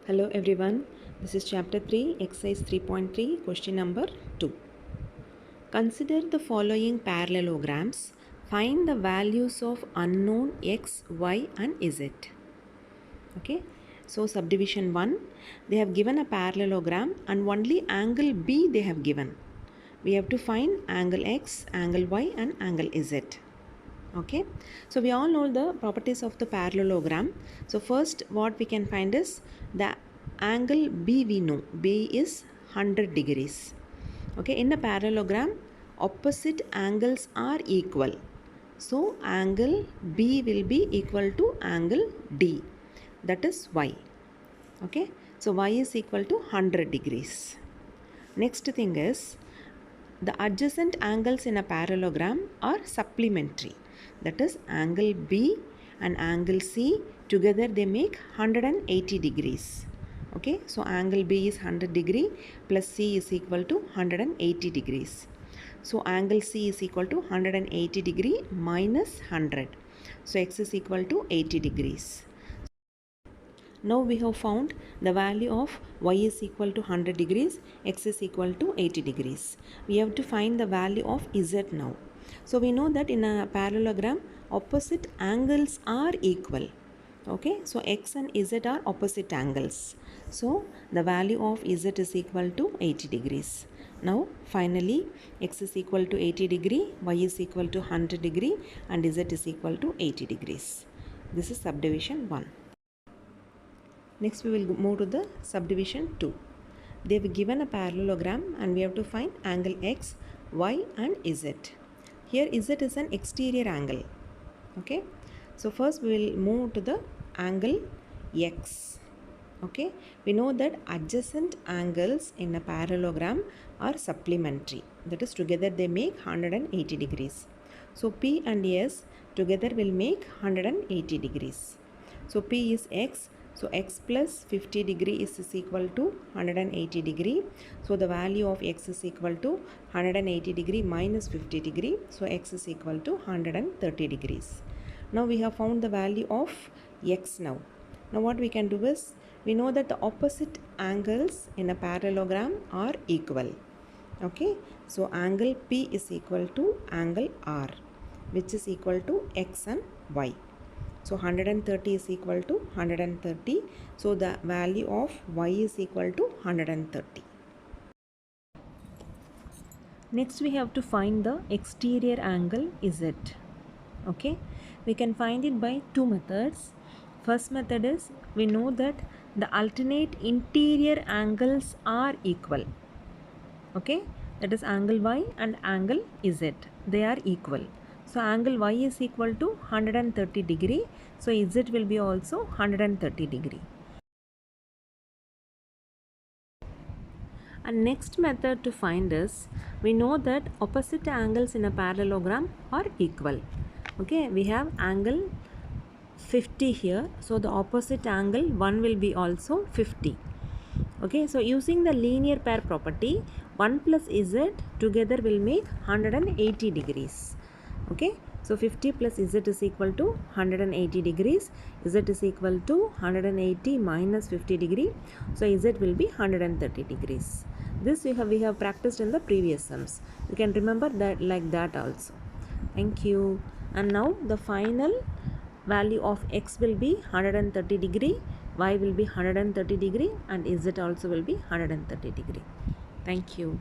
Hello everyone, this is chapter 3, exercise 3.3, question number 2. Consider the following parallelograms. Find the values of unknown x, y and z. Okay, so subdivision 1, they have given a parallelogram and only angle B they have given. We have to find angle x, angle y and angle z. Okay, so we all know the properties of the parallelogram. So first what we can find is the angle B. We know B is 100 degrees. Okay, in a parallelogram opposite angles are equal, so angle B will be equal to angle D, that is y. Okay, so y is equal to 100 degrees. Next thing is the adjacent angles in a parallelogram are supplementary, that is angle B and angle C together they make 180 degrees. Okay, so angle B is 100 degree plus C is equal to 180 degrees. So angle C is equal to 180 degree minus 100. So x is equal to 80 degrees. Now we have found the value of y is equal to 100 degrees, x is equal to 80 degrees. We have to find the value of z now. So we know that in a parallelogram opposite angles are equal. Okay, so x and z are opposite angles. So the value of z is equal to 80 degrees. Now finally x is equal to 80 degree, y is equal to 100 degree and z is equal to 80 degrees. This is subdivision 1. Next we will move to the subdivision 2. They have given a parallelogram and we have to find angle x, y and z. Here z is an exterior angle. Okay, so first we will move to the angle x. Okay, we know that adjacent angles in a parallelogram are supplementary, that is together they make 180 degrees. So P and S together will make 180 degrees. So P is x, so x plus 50 degree is equal to 180 degree. So the value of x is equal to 180 degree minus 50 degree. So x is equal to 130 degrees. Now we have found the value of x now. Now what we can do is, we know that the opposite angles in a parallelogram are equal. Okay, so angle P is equal to angle R, which is equal to x and y. So 130 is equal to 130. So the value of y is equal to 130. Next we have to find the exterior angle Z. Okay, we can find it by two methods. First method is, we know that the alternate interior angles are equal. Okay, that is angle y and angle Z, they are equal. So angle y is equal to 130 degree. So Z will be also 130 degree. And next method to find is, we know that opposite angles in a parallelogram are equal. Okay, we have angle 50 here. So the opposite angle 1 will be also 50. Okay, so using the linear pair property, 1 plus z together will make 180 degrees. Okay, so 50 plus z is equal to 180 degrees. Z is equal to 180 minus 50 degree. So z will be 130 degrees. This we have practiced in the previous sums. You can remember that like that also. Thank you. And now the final value of x will be 130 degree, y will be 130 degree and z also will be 130 degree. Thank you.